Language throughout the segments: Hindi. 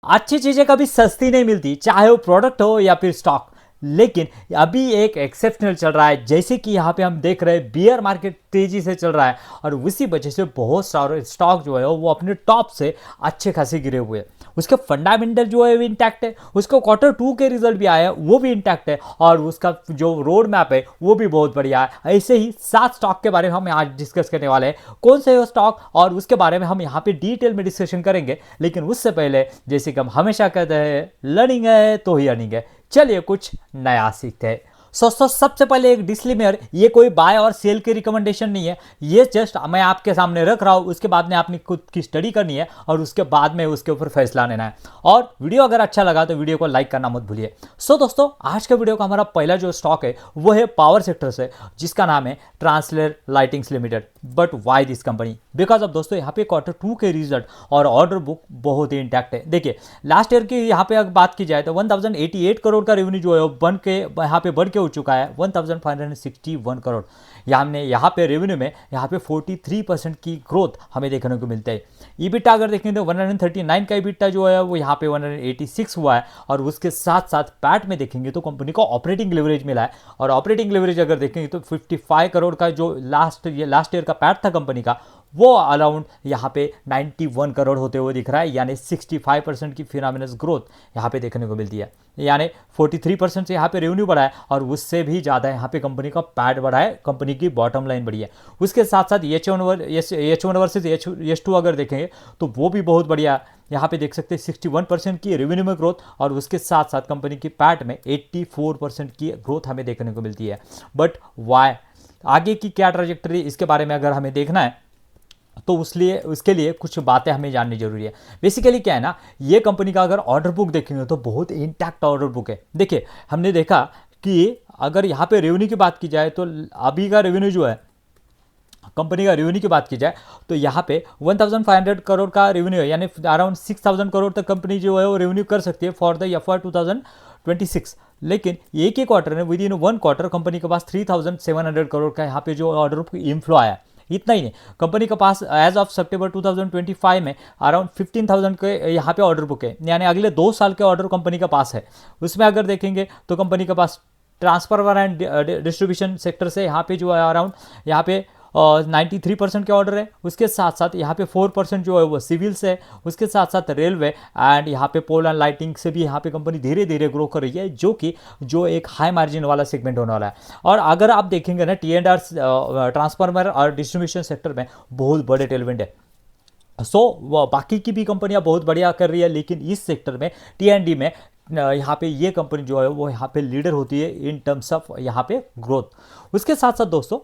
अच्छी चीजें कभी सस्ती नहीं मिलती, चाहे वो प्रोडक्ट हो या फिर स्टॉक। लेकिन अभी एक एक्सेप्शनल चल रहा है, जैसे कि यहाँ पे हम देख रहे हैं बियर मार्केट तेजी से चल रहा है और उसी वजह से बहुत सारे स्टॉक जो है वो अपने टॉप से अच्छे खासे गिरे हुए हैं। उसके फंडामेंटल जो है वो इंटैक्ट है, उसका Q2 के रिजल्ट भी आया है वो भी इंटैक्ट है और उसका जो रोड मैप है वो भी बहुत बढ़िया है। ऐसे ही 7 स्टॉक के बारे में हम आज डिस्कस करने वाले हैं, कौन से वो स्टॉक और उसके बारे में हम यहाँ पे डिटेल में डिस्कशन करेंगे। लेकिन उससे पहले जैसे कि हम हमेशा कहते हैं, लर्निंग है तो ही अर्निंग है। चलिए कुछ नया सीखते हैं। सबसे पहले एक डिस्क्लेमर, ये कोई बाय और सेल की रिकमेंडेशन नहीं है, ये जस्ट मैं आपके सामने रख रहा हूँ, उसके बाद में आपने खुद की स्टडी करनी है और उसके बाद में उसके ऊपर फैसला लेना है। और वीडियो अगर अच्छा लगा तो वीडियो को लाइक करना मत भूलिए। दोस्तों आज के वीडियो का हमारा पहला जो स्टॉक है वो है पावर सेक्टर से, जिसका नाम है translate lightings limited. But why this company? Because of दोस्तों यहाँ पे Q2 के रिजल्ट और ऑर्डर बुक बहुत ही इंटैक्ट है। देखिए लास्ट ईयर की यहाँ पे अगर बात की जाए तो 1088 करोड़ का रेवेन्यू जो है बन के यहाँ पे बढ़ के हो चुका है 1561 करोड़। यहाँ पे रेवेन्यू में यहाँ पे 43% की ग्रोथ हमें देखने को मिलता है। ईबिटा अगर देखें तो 139 का ईबिटा जो है वो यहाँ पे 186 हुआ है और उसके साथ साथ पैट में देखेंगे तो कंपनी को ऑपरेटिंग लेवरेज मिला है और ऑपरेटिंग लेवरेज अगर देखेंगे तो 55 करोड़ का जो लास्ट ईयर का पैट था कंपनी का, वो अराउंड यहाँ पे 91 करोड़ होते हुए दिख रहा है, यानी 65% की फिनोमिनस ग्रोथ यहाँ पे देखने को मिलती है। यानी 43% से यहाँ पे रेवेन्यू बढ़ा है और उससे भी ज़्यादा यहाँ पे कंपनी का पैट बढ़ा है, कंपनी की बॉटम लाइन बढ़ी है। उसके साथ साथ H1 वर्सेज H2 अगर देखेंगे तो वो भी बहुत बढ़िया। यहाँ पे देख सकते हैं 61% की रेवेन्यू में ग्रोथ और उसके साथ साथ कंपनी की पैट में 84% की ग्रोथ हमें देखने को मिलती है। बट वाई, आगे की क्या ट्रैजेक्टरी, इसके बारे में अगर हमें देखना है तो उसके लिए कुछ बातें हमें जाननी जरूरी है। बेसिकली क्या है ना, ये कंपनी का अगर ऑर्डर बुक देखेंगे तो बहुत इंटैक्ट ऑर्डर बुक है। देखिए हमने देखा कि अगर यहाँ पे रेवेन्यू की बात की जाए तो अभी का रेवेन्यू जो है, कंपनी का रेवेन्यू की बात की जाए तो यहाँ पे 1500 करोड़ का रेवेन्यू है, यानी अराउंड 6000 करोड़ तक कंपनी जो है वो रेवेन्यू कर सकती है फॉर द FY 2026। लेकिन एक ही क्वार्टर में, विद इन 1 क्वार्टर कंपनी के पास 3700 करोड़ का यहाँ पे जो ऑर्डर बुक इनफ्लो आया। इतना ही नहीं, कंपनी के पास एज ऑफ सितंबर 2025 में अराउंड 15,000 के यहाँ पे ऑर्डर बुक है, यानी अगले 2 साल के ऑर्डर कंपनी के पास है। उसमें अगर देखेंगे तो कंपनी के पास ट्रांसफर एंड डिस्ट्रीब्यूशन सेक्टर से यहाँ पे जो है अराउंड यहाँ पे 93% के ऑर्डर है। उसके साथ साथ यहाँ पे 4% जो है वो सिविल से है। उसके साथ साथ रेलवे एंड यहाँ पे पोल एंड लाइटिंग से भी यहाँ पे कंपनी धीरे धीरे ग्रो कर रही है, जो एक हाई मार्जिन वाला सेगमेंट होने वाला है। और अगर आप देखेंगे ना T&R ट्रांसफार्मर और डिस्ट्रीब्यूशन सेक्टर में बहुत बड़े टेलमेंट है। बाकी की भी कंपनियां बहुत बढ़िया कर रही है, लेकिन इस सेक्टर में T&D में यहाँ पे ये कंपनी जो है वो यहाँ पे लीडर होती है इन टर्म्स ऑफ यहाँ पे ग्रोथ। उसके साथ साथ दोस्तों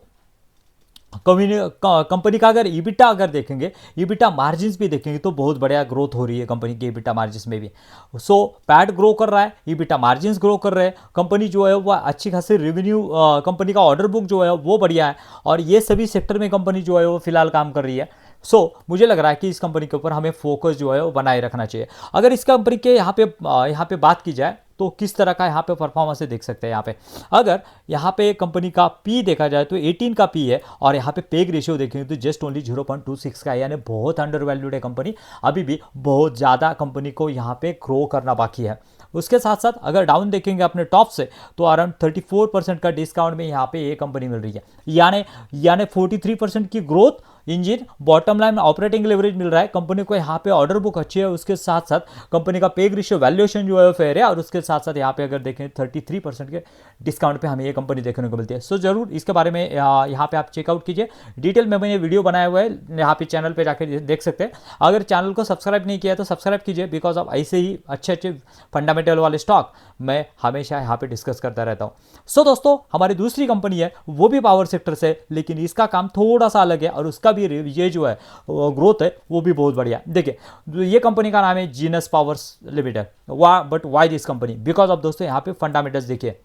कंपनी का अगर ईबिटा अगर देखेंगे, ईबिटा मार्जिन्स भी देखेंगे तो बहुत बढ़िया ग्रोथ हो रही है कंपनी के ईबिटा मार्जिन्स में भी। पैट ग्रो कर रहा है, ईबिटा मार्जिन्स ग्रो कर रहे हैं, कंपनी जो है वो अच्छी खासी रेवेन्यू, कंपनी का ऑर्डर बुक जो है वो बढ़िया है और ये सभी सेक्टर में कंपनी जो है वो फिलहाल काम कर रही है। मुझे लग रहा है कि इस कंपनी के ऊपर हमें फोकस जो है वो बनाए रखना चाहिए। अगर इस कंपनी के यहाँ पे बात की जाए तो किस तरह का यहाँ पे परफॉर्मेंस देख सकते हैं। अगर यहाँ पे कंपनी का पी देखा जाए तो 18 का पी है और यहाँ पे पेग रेशियो देखेंगे तो जस्ट ओनली 0.26 का है, यानी बहुत अंडर वैल्यूड है कंपनी। अभी भी बहुत ज़्यादा कंपनी को यहाँ पे ग्रो करना बाकी है। उसके साथ साथ अगर डाउन देखेंगे अपने टॉप से तो अराउंड 34% का डिस्काउंट में यहाँ पे ये कंपनी मिल रही है, यानी 43% की ग्रोथ इंजन, बॉटम लाइन में ऑपरेटिंग लेवरेज मिल रहा है कंपनी को। यहाँ पे ऑर्डर बुक अच्छी है, उसके साथ साथ कंपनी का पेग रेशियो वैल्यूएशन जो है फेयर है और उसके साथ साथ यहाँ पे अगर देखें 33% के डिस्काउंट पे हमें ये कंपनी देखने को मिलती है। जरूर इसके बारे में यहाँ पे आप चेकआउट कीजिए, डिटेल में मैंने वीडियो बनाया हुआ है, यहाँ पे चैनल पे जाकर देख सकते हैं। अगर चैनल को सब्सक्राइब नहीं किया तो सब्सक्राइब कीजिए, बिकॉज ऑफ ऐसे ही अच्छे फंडामेंटल वाले स्टॉक मैं हमेशा यहाँ पे डिस्कस करता रहता हूँ। दोस्तों हमारी दूसरी कंपनी है वो भी पावर सेक्टर से, लेकिन इसका काम थोड़ा सा अलग है और उसका भी ये जो है ग्रोथ है वो भी बहुत बढ़िया। देखिए ये कंपनी का नाम है genus powers limited. But why this company? Because of दोस्तों यहाँ पे फंडामेंटल्स देखिए,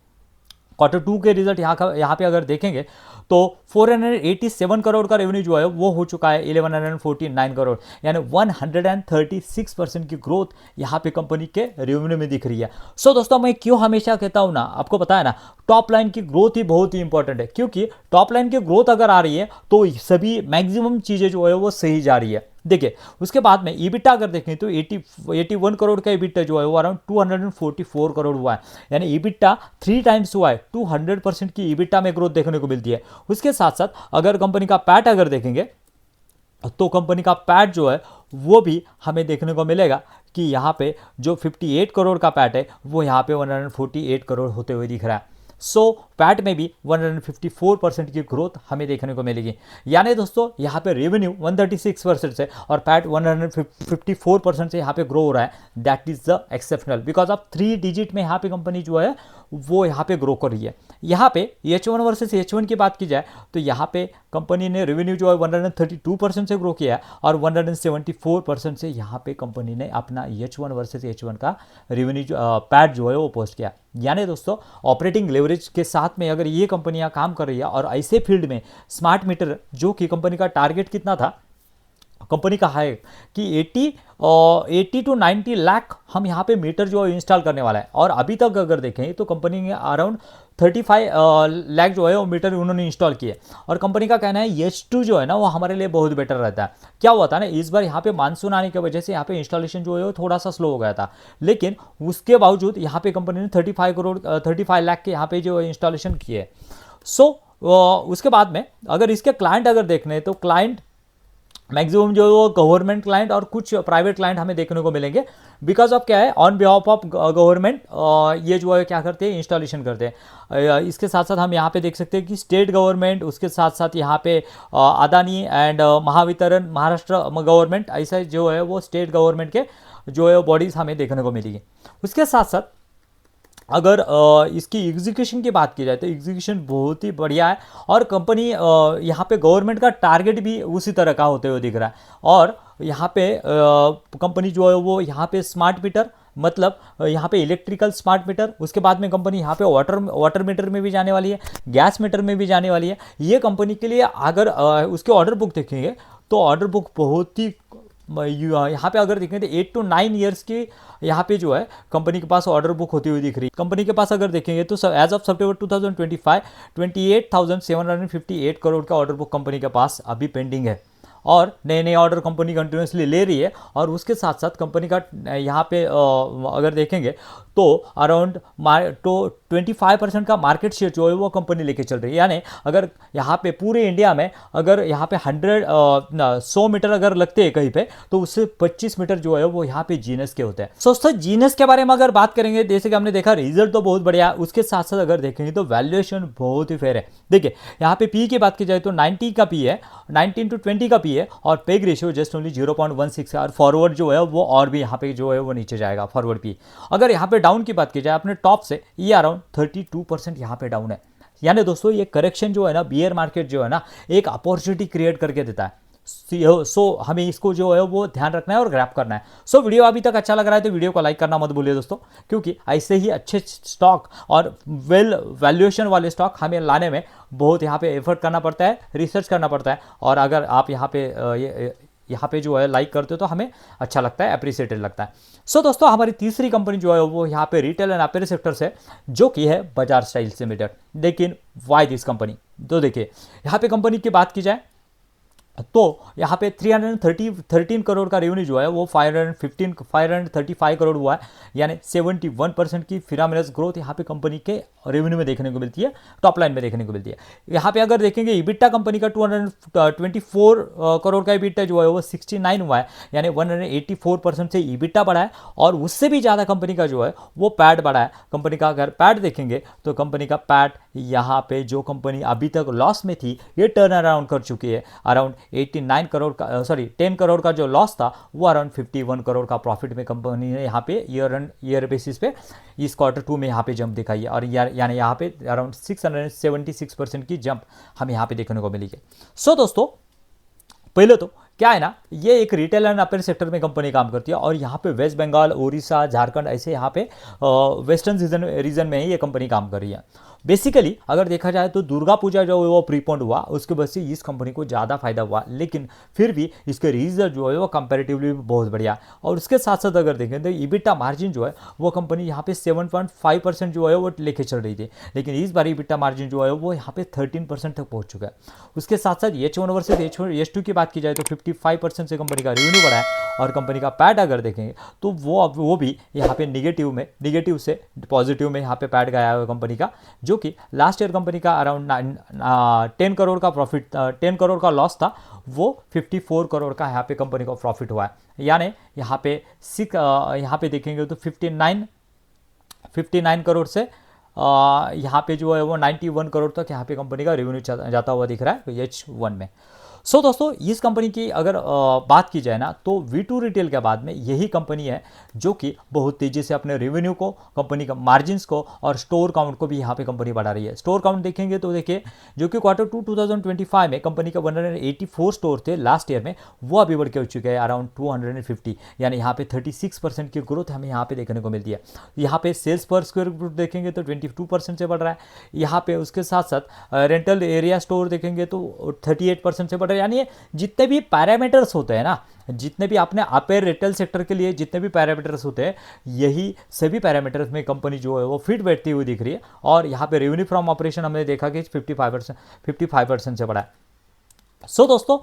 Q2 के रिजल्ट यहाँ पे अगर देखेंगे तो 487 करोड़ का रेवेन्यू जो है वो हो चुका है 1149 करोड़, यानी 136% की ग्रोथ यहाँ पे कंपनी के रेवेन्यू में दिख रही है। दोस्तों मैं क्यों हमेशा कहता हूँ ना, आपको पता है ना, टॉप लाइन की ग्रोथ ही बहुत ही इंपॉर्टेंट है, क्योंकि टॉप लाइन की ग्रोथ अगर आ रही है तो सभी मैक्सिमम चीज़ें जो है वो सही जा रही है। देखिए उसके बाद में ईबिटा अगर देखें तो 81 करोड़ का ईबिटा जो है वो अराउंड 244 करोड़ हुआ है, यानी ईबिटा 3 टाइम्स हुआ है। 200% की ईबिटा में ग्रोथ देखने को मिलती है। उसके साथ साथ अगर कंपनी का पैट अगर देखेंगे तो कंपनी का पैट जो है वो भी हमें देखने को मिलेगा कि यहाँ पे जो 58 करोड़ का पैट है वो यहाँ पे 148 करोड़ होते हुए दिख रहा है। सो पैट में भी 154% की ग्रोथ हमें देखने को मिलेगी, यानी दोस्तों यहाँ पे रेवेन्यू 136% से और पैट 154% से यहाँ पे ग्रो हो रहा है। That is the exceptional, because of 3 digit में यहाँ पे कंपनी जो है वो यहाँ पे ग्रो कर रही है। यहाँ पे H1 वर्सेस H1 की बात की जाए तो यहाँ पे कंपनी ने रेवेन्यू जो है 132% से ग्रो किया है और 174% से यहाँ पे कंपनी ने अपना H1 वर्सेस H1 का रेवेन्यू पैट जो है वो पोस्ट किया। यानी दोस्तों ऑपरेटिंग लेवरेज के साथ में अगर ये कंपनियां काम कर रही है और ऐसे फील्ड में स्मार्ट मीटर जो कि कंपनी का टारगेट कितना था, कंपनी का है कि 80 टू 90 लाख हम यहाँ पे मीटर जो है इंस्टॉल करने वाला है, और अभी तक अगर देखें तो कंपनी ने अराउंड 35 लाख जो है वो मीटर उन्होंने इंस्टॉल किए। और कंपनी का कहना है H2 जो है ना वो हमारे लिए बहुत बेटर रहता है। क्या हुआ था ना, इस बार यहाँ पे मानसून आने की वजह से यहाँ पे इंस्टॉलेशन जो है वो थोड़ा सा स्लो हो गया था, लेकिन उसके बावजूद यहाँ पे कंपनी ने 35 लाख के यहाँ पे जो इंस्टॉलेशन किए। सो उसके बाद में अगर इसके क्लाइंट अगर देखने तो क्लाइंट मैक्सिमम जो वो गवर्नमेंट क्लाइंट और कुछ प्राइवेट क्लाइंट हमें देखने को मिलेंगे। बिकॉज ऑफ क्या है, ऑन बिहाफ ऑफ गवर्नमेंट ये जो है क्या करते हैं, इंस्टॉलेशन करते हैं। इसके साथ साथ हम यहाँ पे देख सकते हैं कि स्टेट गवर्नमेंट, उसके साथ साथ यहाँ पे अदानी एंड महावितरण महाराष्ट्र गवर्नमेंट, ऐसा जो है वो स्टेट गवर्नमेंट के जो है बॉडीज हमें देखने को मिलेगी। उसके साथ साथ अगर इसकी एग्जीक्यूशन की बात की जाए तो एग्जीक्यूशन बहुत ही बढ़िया है और कंपनी यहाँ पे गवर्नमेंट का टारगेट भी उसी तरह का होते हुए दिख रहा है। और यहाँ पे कंपनी जो है वो यहाँ पे स्मार्ट मीटर, मतलब यहाँ पे इलेक्ट्रिकल स्मार्ट मीटर, उसके बाद में कंपनी यहाँ पे वाटर मीटर में भी जाने वाली है, गैस मीटर में भी जाने वाली है। ये कंपनी के लिए अगर उसके ऑर्डर बुक देखेंगे तो ऑर्डर बुक बहुत ही यहाँ पे अगर देखें तो 8 to 9 ईयर्स की यहाँ पे जो है कंपनी के पास ऑर्डर बुक होती हुई दिख रही है। कंपनी के पास अगर देखेंगे तो एज ऑफ सितंबर 2025 28,758 करोड़ का ऑर्डर बुक कंपनी के पास अभी पेंडिंग है और नए नए ऑर्डर कंपनी कंटिन्यूसली ले रही है। और उसके साथ साथ कंपनी का यहाँ पे अगर देखेंगे तो अराउंड 25% का मार्केट शेयर जो है वो कंपनी लेके चल रही है। यानी अगर यहाँ पे पूरे इंडिया में अगर यहाँ पे 100 मीटर अगर लगते हैं कहीं पे तो उससे 25 मीटर जो है वो यहाँ पे जीनस के होते हैं। दोस्तों जीनस के बारे में अगर बात करेंगे, जैसे कि हमने देखा रिजल्ट तो बहुत बढ़िया है, उसके साथ साथ अगर देखेंगे तो वैल्यूएशन बहुत ही फेयर है। देखिए यहाँ पे पी की बात की जाए तो 90 का पी है, 19 to 20 का पी है और पेग रेशियो जस्ट ओनली 0.16 है। और फॉरवर्ड जो है वो और भी यहाँ पे जो है वो नीचे जाएगा फॉरवर्ड पी। अगर यहाँ पे डाउन की बात की जाए अपने टॉप से, ये अराउंड 32% यहाँ पे डाउन है। यानी दोस्तों ये करेक्शन जो है ना, बियर मार्केट जो है ना एक अपॉर्चुनिटी क्रिएट करके देता है। सो हमें इसको जो है वो ध्यान रखना है और ग्रैब करना है। सो वीडियो अभी तक अच्छा लग रहा है तो वीडियो को लाइक करना मत भूलिए दोस्तों, क्योंकि ऐसे ही अच्छे स्टॉक और वेल वैल्यूएशन वाले स्टॉक हमें लाने में बहुत यहाँ पे एफर्ट करना पड़ता है, रिसर्च करना पड़ता है। और अगर आप यहाँ पे जो है लाइक करते हो तो हमें अच्छा लगता है, अप्रिसिएटेड लगता है। सो दोस्तों हमारी तीसरी कंपनी जो है वो यहाँ पे रिटेल एंड अपीयरेंस सेक्टर से, जो कि है बजाज स्टाइल्स लिमिटेड। लेकिन वाई दिस कंपनी, तो देखिए यहाँ पे कंपनी की बात की जाए तो यहाँ पे 313 करोड़ का रेवेन्यू जो है वो 535 करोड़ हुआ है, यानी 71% की फिनोमिनल ग्रोथ यहाँ पे कंपनी के रेवेन्यू में देखने को मिलती है, टॉप लाइन में देखने को मिलती है। यहाँ पे अगर देखेंगे इबिटा कंपनी का 224 करोड़ का इबिटा जो है वो 69 हुआ है, यानी 184% से इबिटा बढ़ा है। और उससे भी ज़्यादा कंपनी का जो है वो पैट बढ़ा है। कंपनी का अगर पैट देखेंगे तो कंपनी का पैट यहाँ पे जो कंपनी अभी तक लॉस में थी ये टर्न अराउंड कर चुकी है। अराउंड 10 करोड़ का जो लॉस था वो अराउंड 51 करोड़ का प्रॉफिट में कंपनी ने यहाँ पे ईयर बेसिस पे इस Q2 में यहाँ पे जंप दिखाई है। और यानी यहाँ पे अराउंड 676% की जंप हमें यहाँ पे देखने को मिलेगी। सो दोस्तों पहले तो क्या है ना, ये एक रिटेल एंड अपीयरेंस सेक्टर में कंपनी काम करती है और यहाँ पे वेस्ट बंगाल, उड़ीसा, झारखंड ऐसे यहाँ पे वेस्टर्न रीजन में ही ये कंपनी काम कर रही है। बेसिकली अगर देखा जाए तो दुर्गा पूजा जो है वो प्रीपोन्ड हुआ, उसके वजह से इस कंपनी को ज़्यादा फायदा हुआ, लेकिन फिर भी इसके रिजल्ट जो है वो कंपैरेटिवली बहुत बढ़िया। और उसके साथ साथ अगर देखें तो ईबिटा मार्जिन जो है वो कंपनी यहाँ पे 7.5% जो है वो लेके चल रही थी, लेकिन इस बार ईबिटा मार्जिन जो है वो यहाँ पे 13% तक पहुँच चुका है। उसके साथ साथ H1 वर्सेज H2 की बात की जाए तो 55% से कंपनी का रेवेन्यू बढ़ा है, और कंपनी का पैट अगर देखेंगे तो वो भी यहाँ पे निगेटिव से पॉजिटिव में यहाँ पे पैट गया है कंपनी का, जो कि लास्ट ईयर कंपनी का अराउंड 10 करोड़ का प्रॉफिट 10 करोड़ का लॉस था, वो 54 करोड़ का यहाँ पे कंपनी का प्रॉफिट हुआ है। यानी यहाँ पे देखेंगे तो 59 करोड़ से यहाँ पे जो है वो 91 करोड़ तक यहाँ पे कंपनी का रेवेन्यू जाता हुआ दिख रहा है H1 में। सो दोस्तों, इस कंपनी की अगर बात की जाए ना तो V2 रिटेल के बाद में यही कंपनी है जो कि बहुत तेज़ी से अपने रेवेन्यू को, कंपनी का मार्जिन्स को और स्टोर काउंट को भी यहाँ पे कंपनी बढ़ा रही है। स्टोर काउंट देखेंगे तो देखिए, जो कि Q2 2025 में कंपनी का 184 स्टोर थे लास्ट ईयर में, वो अभी बढ़ के हो चुके हैं अराउंड 250, यानी यहाँ पे 36% की ग्रोथ हमें यहाँ पे देखने को मिलती है। यहाँ पे सेल्स पर स्क्वायर फुट देखेंगे तो 22% से बढ़ रहा है। यहाँ पे उसके साथ साथ रेंटल एरिया स्टोर देखेंगे तो 38% से बढ़ रहा है। यानी जितने भी पैरामीटर्स होते हैं ना, जितने भी आपने अपेयर रिटेल सेक्टर के लिए जितने भी पैरामीटर्स होते हैं, यही सभी पैरामीटर्स में कंपनी जो है वो फिट बैठती हुई दिख रही है। और यहाँ पे रेवेन्यू फ्रॉम ऑपरेशन हमने देखा कि 55% से बढ़ा है। सो दोस्तों,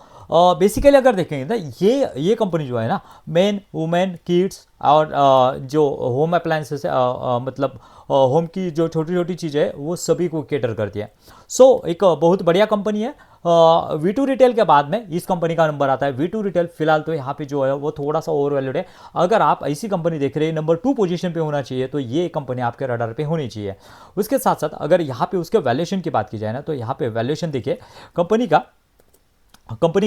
बेसिकली अगर देखेंगे ना, ये कंपनी जो है ना, मेन वुमेन किड्स और जो होम अप्लायंसेस है, मतलब होम की जो छोटी छोटी चीज़ें है वो सभी को केटर करती है। सो एक बहुत बढ़िया कंपनी है। V2 रिटेल के बाद में इस कंपनी का नंबर आता है। V2 रिटेल फिलहाल तो यहाँ पे जो है वो थोड़ा सा ओवरवैल्यूड है। अगर आप ऐसी कंपनी देख रहे हैं नंबर 2 पोजीशन पे होना चाहिए, तो ये कंपनी आपके रडार पे होनी चाहिए। उसके साथ साथ अगर यहाँ पे उसके वैल्यूएशन की बात की जाए ना, तो यहाँ पे वैल्यूएशन देखिए कंपनी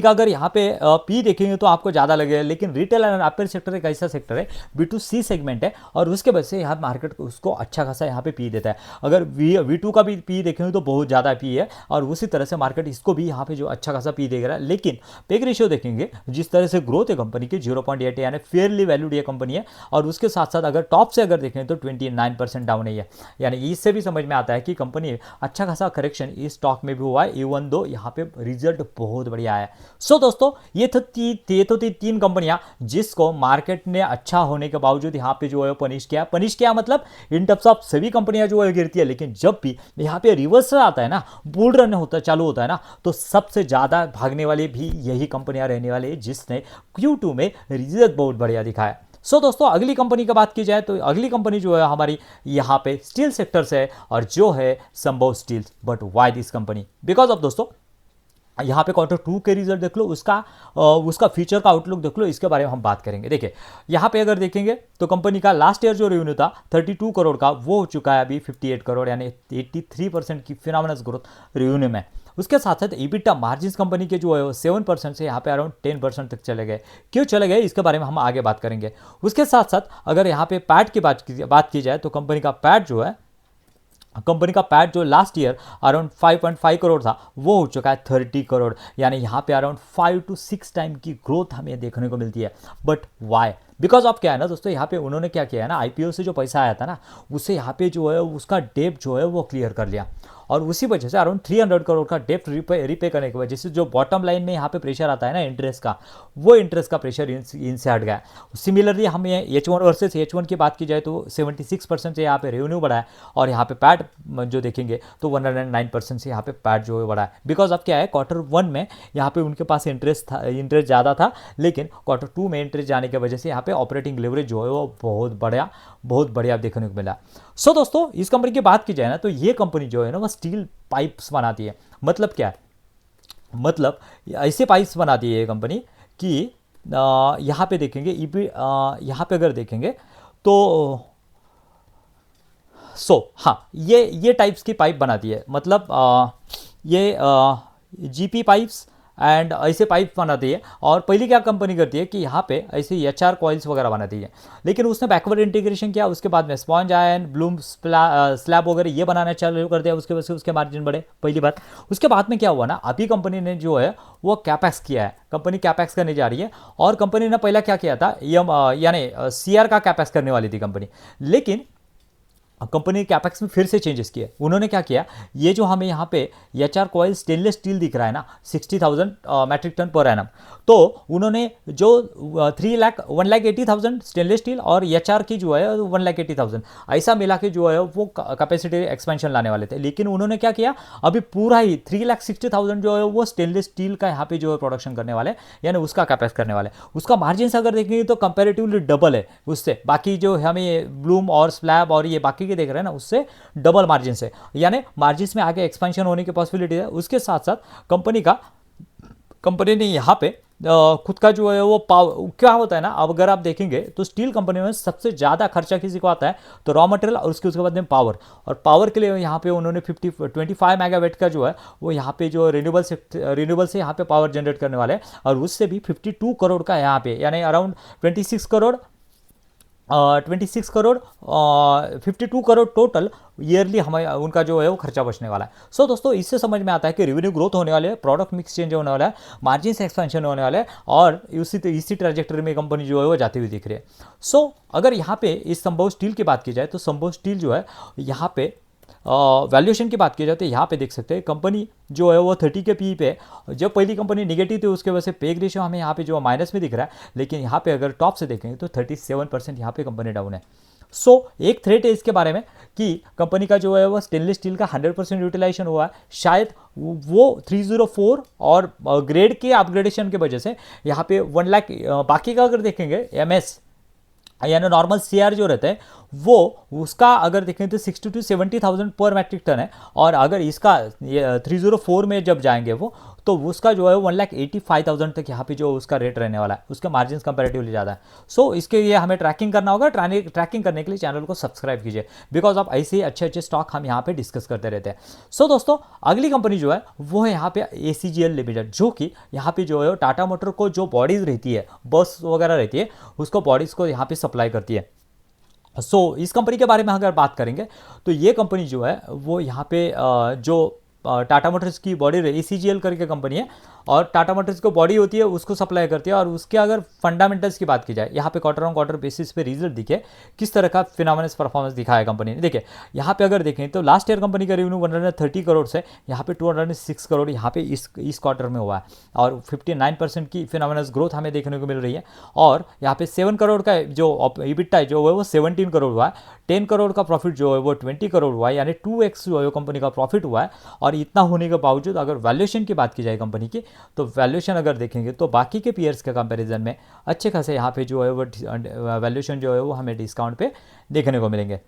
का अगर यहाँ पे पी देखेंगे तो आपको ज़्यादा लगेगा, लेकिन रिटेल एंड अपेयर सेक्टर एक ऐसा सेक्टर है, B2C सेगमेंट है, और उसके वजह से यहाँ मार्केट उसको अच्छा खासा यहाँ पे पी देता है। अगर V2 का भी पी देखेंगे तो बहुत ज़्यादा पी है, और उसी तरह से मार्केट इसको भी यहाँ पे जो अच्छा खासा पी देगा। लेकिन पेग रेशियो देखेंगे, जिस तरह से ग्रोथ है कंपनी की 0.8, यानी फेयरली वैल्यूड ये कंपनी है। और उसके साथ साथ अगर टॉप से अगर देखें तो 29% डाउन है, यानी इससे भी समझ में आता है कि कंपनी अच्छा खासा करेक्शन इस स्टॉक में भी हुआ है, इवन दो यहाँ पे रिजल्ट बहुत बढ़िया है। सो दोस्तों, ये तो थी 3 कंपनियां जिसको मार्केट ने अच्छा होने के बावजूद यहाँ पे जो है पनिश किया मतलब इन टर्म्स ऑफ सभी कंपनियां जो है गिरती है, लेकिन जब भी यहाँ पे रिवर्सल आता है ना, बुल रन चालू होता है ना, तो सबसे ज्यादा भागने वाली भी यही कंपनियां रहने वाली है, जिसने Q2 में रिजल्ट बहुत बढ़िया दिखाया। सो दोस्तों, अगली कंपनी की बात की जाए तो अगली कंपनी जो है हमारी यहाँ पे स्टील सेक्टर से है, और जो है Sambhav steels. But why this company? Because of दोस्तों, यहाँ पे Q2 के रिजल्ट देख लो, उसका फ्यूचर का आउटलुक देख लो, इसके बारे में हम बात करेंगे। देखिए, यहाँ पे अगर देखेंगे तो कंपनी का लास्ट ईयर जो रेवेन्यू था 32 करोड़ का, वो हो चुका है अभी 58 करोड़, यानी 83% की फिनोमिनल ग्रोथ रेवेन्यू में। उसके साथ साथ ईबिटा मार्जिन्स कंपनी के जो है 7% से यहाँ पे अराउंड 10% तक चले गए। क्यों चले गए, इसके बारे में हम आगे बात करेंगे। उसके साथ साथ अगर यहाँ पे पैट की बात की जाए तो कंपनी का पैट जो लास्ट ईयर अराउंड 5.5 करोड़ था, वो हो चुका है 30 करोड़, यानी यहाँ पे अराउंड 5 to 6 टाइम की ग्रोथ हमें देखने को मिलती है। But why? बिकॉज ऑफ क्या है ना दोस्तों, यहाँ पे उन्होंने क्या किया है ना, IPO से जो पैसा आया था ना, उससे यहाँ पे जो है उसका डेब्ट जो है वो क्लियर कर लिया, और उसी वजह से अराउंड 300 करोड़ का डेब्ट रिपे करने की वजह से जो बॉटम लाइन में यहाँ पे प्रेशर आता है ना इंटरेस्ट का, वो इंटरेस्ट का प्रेशर इनसे हट गया। सिमिलरली हमें H1 वर्सेस H1 की बात की जाए तो 76% से यहाँ पे रेवेन्यू बढ़ा है, और यहाँ पे पैट जो देखेंगे तो 109% से यहाँ पे पैट जो है बढ़ा है। बिकॉज ऑफ क्या है, Q1 में यहाँ पे उनके पास इंटरेस्ट ज़्यादा था, लेकिन Q2 में इंटरेस्ट जाने की वजह से यहाँ पे ऑपरेटिंग लेवरेज जो है वो बहुत बढ़िया देखने को मिला। सो दोस्तों, इस कंपनी की बात की जाए ना, तो ये कंपनी जो है ना वो स्टील पाइप्स बनाती है। मतलब क्या है, मतलब ऐसे पाइप्स बनाती है ये कंपनी कि यहाँ पे देखेंगे, यहाँ पे अगर देखेंगे तो हाँ, ये टाइप्स की पाइप बनाती है। मतलब ये GP पाइप्स एंड ऐसे पाइप बनाती है। और पहले क्या कंपनी करती है कि यहाँ पे ऐसे HR कॉइल्स वगैरह बनाती है, लेकिन उसने बैकवर्ड इंटीग्रेशन किया, उसके बाद में स्पॉन्ज आयन, ब्लूम स्लैब वगैरह ये बनाना चालू कर दिया, उसके वजह से उसके मार्जिन बढ़े, पहली बात। उसके बाद में क्या हुआ ना, अभी कंपनी ने जो है वो कैपेक्स किया है, कंपनी कैपेक्स करने जा रही है। और कंपनी ने पहला क्या किया था, यानी CR का कैपेक्स करने वाली थी कंपनी, लेकिन कंपनी ने कैपेक्स में फिर से चेंजेस किए। उन्होंने क्या किया, ये जो हमें यहाँ पे एचआर कॉइल स्टेनलेस स्टील दिख रहा है ना 60,000 मैट्रिक टन पर एनम, तो उन्होंने जो 1,80,000 स्टेनलेस स्टील और एचआर की जो है 1,80,000 ऐसा मिला के जो है वो कैपेसिटी एक्सपेंशन लाने वाले थे। लेकिन उन्होंने क्या किया, अभी पूरा ही 3,60,000 जो है वो स्टेनलेस स्टील का यहाँ पे जो है प्रोडक्शन करने वाले, यानी उसका कैपेक्स करने वाले। उसका मार्जिन अगर देखेंगे तो कंपेरेटिवली डबल है उससे, बाकी जो हमें ब्लूम और स्लैब और ये बाकी के देख रहे हैं ना उससे डबल मार्जिन से, यानी मार्जिन में आगे एक्सपेंशन होने की पॉसिबिलिटी है। उसके साथ साथ कंपनी ने यहाँ पे खुद का जो है वो क्या होता है ना, अब अगर आप देखेंगे तो स्टील कंपनी में सबसे ज़्यादा खर्चा किसी को आता है तो रॉ मटेरियल और उसके बाद में पावर। और पावर के लिए यहाँ पे उन्होंने 25 मेगावाट का जो है वो यहाँ पे जो रिन्यूएबल से यहाँ पे पावर जनरेट करने वाले हैं, और उससे भी 52 करोड़ का यहाँ पे, यानी around 26 crore 52 crore total yearly हमें उनका जो है वो खर्चा बचने वाला है। सो दोस्तों, इससे समझ में आता है कि रेवेन्यू ग्रोथ होने वाले है, प्रोडक्ट मिक्स चेंज होने वाला है, मार्जिन से एक्सपेंशन होने वाला है, और इसी ट्रैजेक्टरी में कंपनी जो है वो जाती हुई दिख रही है। सो अगर यहाँ पे इस संभव स्टील की बात की जाए तो संभव स्टील जो है यहाँ पे वैल्यूएशन की बात की जाए तो यहाँ पे देख सकते हैं कंपनी जो है वो 30 के पी पे, जब पहली कंपनी निगेटिव थी उसके वजह से पे रेशियो हमें यहाँ पे जो माइनस में दिख रहा है, लेकिन यहाँ पे अगर टॉप से देखेंगे तो 37% यहाँ पे कंपनी डाउन है। सो एक थ्रेट है इसके बारे में कि कंपनी का जो है वो स्टेनलेस स्टील का 100% यूटिलाइजेशन हुआ है, शायद वो 304 और ग्रेड के अपग्रेडेशन की वजह से यहाँ पे 1 लाख, बाकी का अगर देखेंगे एमएस यानी नॉर्मल सीआर जो रहते हैं वो उसका अगर देखें तो 60 to 70,000 पर मैट्रिक टन है, और अगर इसका 304 में जब जाएंगे वो तो उसका जो है 1,85,000 तक यहाँ पे जो उसका रेट रहने वाला है, उसके मार्जिन कंपैरेटिवली ज़्यादा है। सो इसके लिए हमें ट्रैकिंग करना होगा। ट्रैकिंग करने के लिए चैनल को सब्सक्राइब कीजिए, बिकॉज आप ऐसे ही अच्छे स्टॉक हम यहाँ पे डिस्कस करते रहते हैं। सो दोस्तों, अगली कंपनी जो है वो है यहाँ पे ACGL लिमिटेड, जो कि यहाँ पे जो है टाटा मोटर को जो बॉडीज़ रहती है, बस वगैरह रहती है, उसको बॉडीज़ को यहाँ पे सप्लाई करती है। सो इस कंपनी के बारे में अगर बात करेंगे तो ये कंपनी जो है वो यहाँ पे जो टाटा मोटर्स की बॉडी ACGL करके कंपनी है, और टाटा मोटर्स को बॉडी होती है उसको सप्लाई करती है। और उसके अगर फंडामेंटल्स की बात की जाए, यहाँ पे क्वार्टर ऑन क्वार्टर बेसिस पे रिजल्ट दिखे, किस तरह का फिनोमिनस परफॉर्मेंस दिखाया कंपनी ने। देखिए यहाँ पे अगर देखें तो लास्ट ईयर कंपनी का रेवेन्यू 130 करोड़ से यहाँ पे 206 करोड़ यहाँ पे इस क्वार्टर में हुआ है, और 59% की फिनोमिनस ग्रोथ हमें देखने को मिल रही है। और यहाँ पे 7 करोड़ का जो EBITDA है जो है वो 17 करोड़ हुआ है, 10 करोड़ का प्रॉफिट जो है वो 20 करोड़ हुआ है, यानी 2x जो है कंपनी का प्रॉफिट हुआ है। और इतना होने के बावजूद अगर वैल्यूएशन की बात की जाए कंपनी की, तो वैल्यूएशन अगर देखेंगे तो बाकी के पीयर्स के कंपैरिजन में अच्छे खासे यहाँ पे जो है वो वैल्यूएशन जो है वो हमें डिस्काउंट पे देखने को मिलेंगे।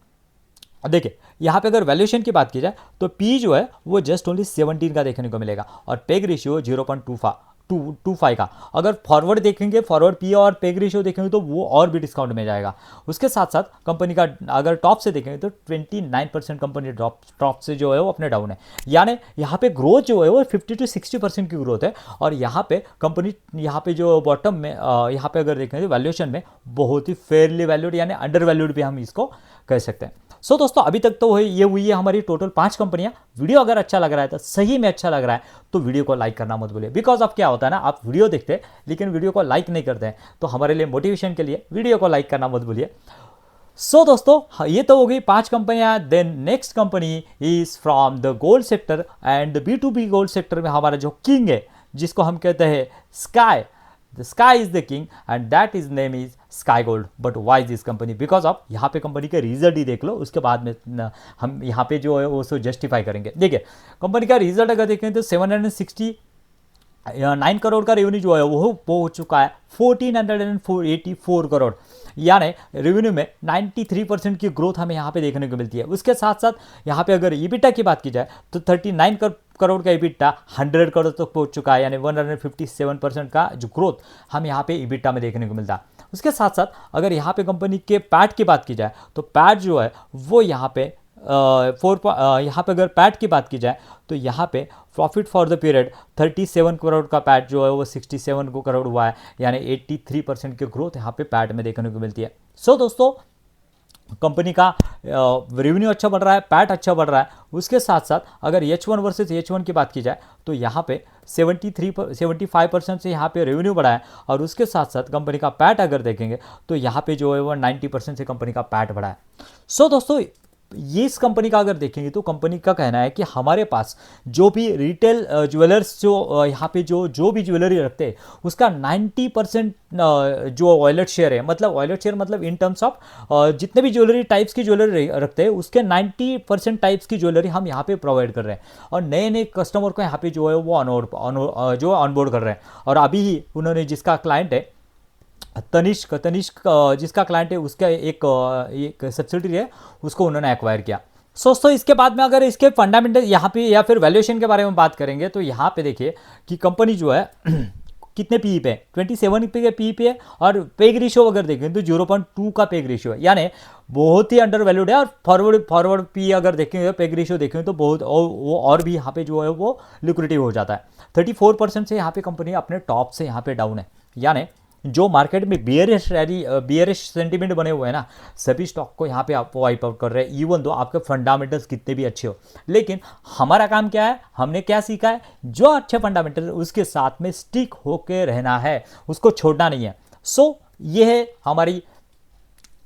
देखिए यहाँ पे अगर वैल्यूएशन की बात की जाए तो पी जो है वो जस्ट ओनली 17 का देखने को मिलेगा, और पेग रेशियो 0.25 का। अगर फॉरवर्ड देखेंगे, फॉरवर्ड पी और पेग रेशियो देखेंगे तो वो और भी डिस्काउंट में जाएगा। उसके साथ साथ कंपनी का अगर टॉप से देखेंगे तो 29% कंपनी टॉप से जो है वो अपने डाउन है, यानी यहाँ पे ग्रोथ जो है वो 50 to 60% की ग्रोथ है। और यहाँ पे कंपनी यहाँ पे जो बॉटम में यहाँ पे अगर देखेंगे वैल्यूएशन में बहुत ही फेयरली वैल्यूड, यानी अंडर वैल्यूड भी हम इसको कह सकते हैं। सो दोस्तों, अभी तक तो ये हुई है हमारी टोटल 5 कंपनियां। वीडियो अगर अच्छा लग रहा है तो सही में अच्छा लग रहा है तो वीडियो को लाइक करना मत भूलिए, बिकॉज अब क्या होता है ना, आप वीडियो देखते हैं लेकिन वीडियो को लाइक नहीं करते हैं, तो हमारे लिए मोटिवेशन के लिए वीडियो को लाइक करना मत भूलिए। सो दोस्तों, ये तो हो गई 5 कंपनियां। Then next company is from the gold sector, and B2B gold sector में हमारा जो किंग है जिसको हम कहते हैं sky, the sky is the king and that is name is Sky Gold. But why is this company? Because of यहाँ पे कंपनी का रिजल्ट ही देख लो, उसके बाद में हम यहाँ पे जो है वो उसको जस्टिफाई करेंगे। देखिए कंपनी का रिजल्ट अगर देखें तो 769 करोड़ का रेवेन्यू जो है वो हो चुका है 1484 करोड़, यानी रेवेन्यू में 93% की ग्रोथ हमें यहाँ पे देखने को मिलती है। उसके साथ साथ यहाँ पे अगर EBITDA की बात की जाए तो 39 करोड़ का EBITDA 100 करोड़ तक पहुँच चुका है, यानी 157% का जो ग्रोथ हम यहाँ पे EBITDA में देखने को मिलता है। उसके साथ साथ अगर यहाँ पे कंपनी के पैट की बात की जाए तो पैट जो है वो यहाँ पे यहाँ पे अगर पैट की बात की जाए तो यहाँ पे profit for the period 37 crore का पैट जो है वो 67 करोड़ हुआ है, यानी 83% की ग्रोथ यहाँ पे पैट में देखने को मिलती है। सो दोस्तों, कंपनी का रेवेन्यू अच्छा बढ़ रहा है, पैट अच्छा बढ़ रहा है। उसके साथ साथ अगर H1 वर्सेस H1 की बात की जाए तो यहाँ पे 75% से यहाँ पे रेवेन्यू बढ़ा है, और उसके साथ साथ कंपनी का पैट अगर देखेंगे तो यहाँ पे जो है वो 90% से कंपनी का पैट बढ़ा है। सो दोस्तों, ये इस कंपनी का अगर देखेंगे तो कंपनी का कहना है कि हमारे पास जो भी रिटेल ज्वेलर्स जो यहाँ पे जो भी ज्वेलरी रखते हैं उसका 90% जो वॉलेट शेयर है, मतलब वॉलेट शेयर मतलब इन टर्म्स ऑफ जितने भी ज्वेलरी टाइप्स की ज्वेलरी रखते हैं उसके 90% टाइप्स की ज्वेलरी हम यहाँ पे प्रोवाइड कर रहे हैं और नए नए कस्टमर को यहाँ पे जो है वो ऑनबोर्ड कर रहे हैं। और अभी ही उन्होंने जिसका क्लाइंट है तनिष्क तनिष्क जिसका क्लाइंट है उसका एक सब्सिडरी है उसको उन्होंने एक्वायर किया। दोस्तों इसके बाद में अगर इसके फंडामेंटल यहाँ पे या फिर वैल्यूएशन के बारे में बात करेंगे तो यहाँ पे देखिए कि कंपनी जो है कितने पी पे 27 पे पी पे है और पेग रेशियो अगर देखें तो 0.2 का पेग रेशियो है, यानी बहुत ही अंडर वैल्यूड है। और फॉरवर्ड पी अगर देखेंगे पेग रेशियो देखेंगे तो बहुत वो और भी यहाँ पे जो है वो लिक्विडिटी हो जाता है। 34% से यहाँ पे कंपनी अपने टॉप से यहाँ पे डाउन है, यानी जो मार्केट में बियरिश सेंटीमेंट बने हुए हैं ना सभी स्टॉक को यहाँ पे आप वाइप आउट कर रहे हैं, इवन दो आपके फंडामेंटल्स कितने भी अच्छे हो। लेकिन हमारा काम क्या है, हमने क्या सीखा है, जो अच्छे फंडामेंटल उसके साथ में स्टिक होके रहना है, उसको छोड़ना नहीं है। सो ये है हमारी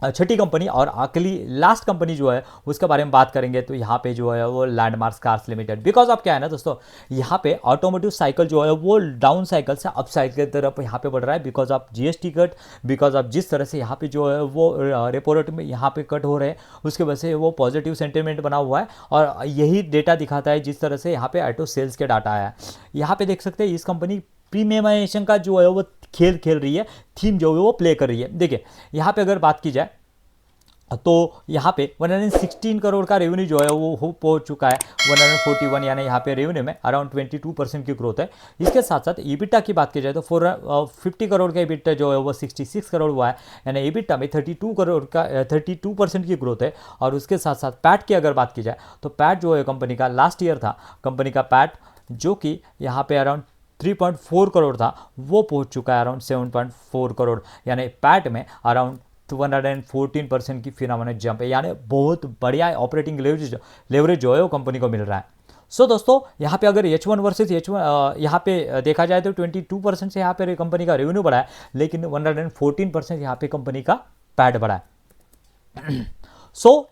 छठी कंपनी। और अगली लास्ट कंपनी जो है उसके बारे में बात करेंगे तो यहाँ पे जो है वो landmark cars limited. Because of क्या है ना दोस्तों, यहाँ पे ऑटोमोटिव साइकिल जो है वो डाउन साइकिल से अप साइकिल की तरफ यहाँ पे बढ़ रहा है because of GST cut, because of जिस तरह से यहाँ पे जो है वो रेपो रेट में यहाँ पे कट हो रहे हैं उसके वजह से वो पॉजिटिव सेंटिमेंट बना हुआ है। और यही डेटा दिखाता है जिस तरह से यहाँ पे ऑटो सेल्स के डाटा आया है। यहाँ पे देख सकते हैं इस कंपनी प्रीमियमाइजेशन का जो है वो खेल रही है, थीम जो है वो प्ले कर रही है। देखिए यहाँ पे अगर बात की जाए तो यहाँ पे 116 करोड़ का रेवेन्यू जो है वो पहुंच चुका है 141, यानी यहाँ पे रेवेन्यू में अराउंड 22% की ग्रोथ है। इसके साथ साथ ईबिटा की बात की जाए तो 50 करोड़ का ईबिटा जो है वो 66 करोड़ हुआ है, यानी ईबिटा में 32 करोड़ का 32% की ग्रोथ है। और उसके साथ साथ पैट की अगर बात की जाए तो पैट जो है कंपनी का लास्ट ईयर था, कंपनी का पैट जो कि यहाँ पे अराउंड 3.4 करोड़ था वो पहुंच चुका है अराउंड 7.4 करोड़, यानी पैट में अराउंड 114% की फिनोमिनल जंप है, यानी बहुत बढ़िया ऑपरेटिंग लेवरेज जो है वो कंपनी को मिल रहा है। सो दोस्तों यहाँ पे अगर H1 वर्सेस H1 यहाँ पे देखा जाए तो 22% से यहाँ पे कंपनी का रेवेन्यू बढ़ा है, लेकिन 114% यहाँ पे कंपनी का पैट बढ़ा है।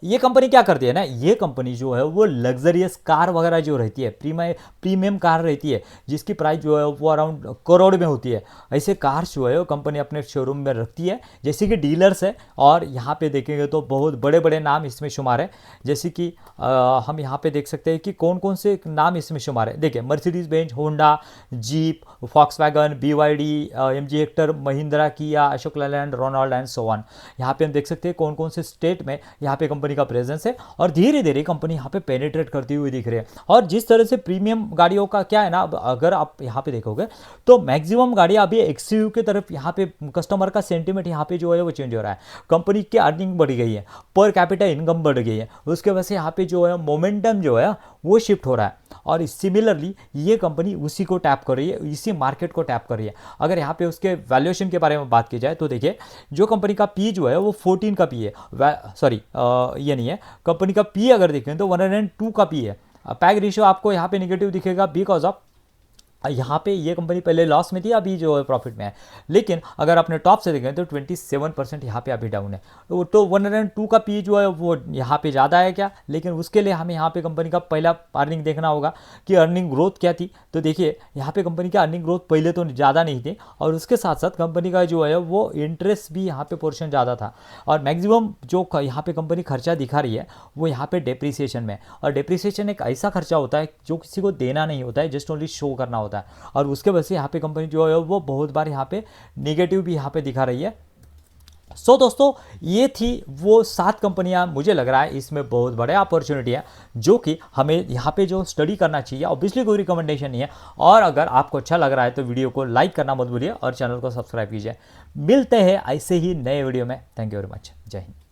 ये कंपनी क्या करती है ना, ये कंपनी जो है वो लग्जरियस कार वगैरह जो रहती है, प्रीमियम कार रहती है जिसकी प्राइस जो है वो अराउंड करोड़ में होती है, ऐसे कार्स जो है वो कंपनी अपने शोरूम में रखती है जैसे कि डीलर्स है। और यहाँ पे देखेंगे तो बहुत बड़े बड़े नाम इसमें शुमार है, जैसे कि हम यहाँ पे देख सकते हैं कि कौन कौन से नाम इसमें शुमार है। देखिए Mercedes Benz, Honda, Jeep, Volkswagen, BYD, MG Hector, Mahindra, Kia, Ashok Leyland, Renault and so on. यहाँ पे हम देख सकते हैं कौन कौन से स्टेट में यहाँ पे कंपनी का प्रेजेंस है और धीरे धीरे कंपनी यहाँ पे पेनिट्रेट करती हुई दिख रही है। और जिस तरह से प्रीमियम गाड़ियों का क्या है ना, अगर आप यहाँ पे देखोगे तो मैक्सिमम गाड़ियाँ अभी XUV की तरफ यहाँ पे कस्टमर का सेंटीमेंट यहाँ पे जो है वो चेंज हो रहा है। कंपनी की अर्निंग बढ़ गई है, पर कैपिटा इनकम बढ़ गई है, उसके वजह से यहाँ पे जो है मोमेंटम जो है वो शिफ्ट हो रहा है। और सिमिलरली ये कंपनी उसी को टैप कर रही है, इसी मार्केट को टैप कर रही है। अगर यहाँ पे उसके वैल्यूएशन के बारे में बात की जाए तो देखिए जो कंपनी का पी जो है वो 14 का पी है, सॉरी ये नहीं है, कंपनी का पी अगर देखें तो 102 का पी है। पैग रेशियो आपको यहाँ पे नेगेटिव दिखेगा बिकॉज ऑफ यहाँ पे ये कंपनी पहले लॉस में थी, अभी जो है प्रॉफिट में है। लेकिन अगर अपने टॉप से देखें तो 27% यहाँ पे अभी डाउन है। तो 102 का पी जो है वो यहाँ पे ज़्यादा है क्या, लेकिन उसके लिए हमें यहाँ पे कंपनी का पहला अर्निंग देखना होगा कि अर्निंग ग्रोथ क्या थी। तो देखिए यहाँ पे कंपनी का अर्निंग ग्रोथ पहले तो ज़्यादा नहीं थी और उसके साथ साथ कंपनी का जो है वो इंटरेस्ट भी यहाँ पे पोर्शन ज़्यादा था। और मैक्सिमम जो यहाँ पे कंपनी खर्चा दिखा रही है वो यहाँ पे डेप्रीसिएशन में। और डेप्रीसिएशन एक ऐसा खर्चा होता है जो किसी को देना नहीं होता है, जस्ट ओनली शो करना होता है। और उसके वजह से यहाँ पे कंपनी जो है वो बहुत बार यहाँ पे नेगेटिव भी यहाँ पे दिखा रही है। दोस्तों ये थी वो 7 कंपनियां, मुझे लग रहा है इसमें बहुत बड़े अपॉर्चुनिटी है जो कि हमें यहाँ पे जो स्टडी करना चाहिए। ऑब्वियसली कोई रिकमेंडेशन नहीं है, और अगर आपको अच्छा लग रहा है तो वीडियो को लाइक करना मत भूलिए और चैनल को सब्सक्राइब कीजिए। मिलते हैं ऐसे ही नए वीडियो में। Thank you very much. जय हिंद।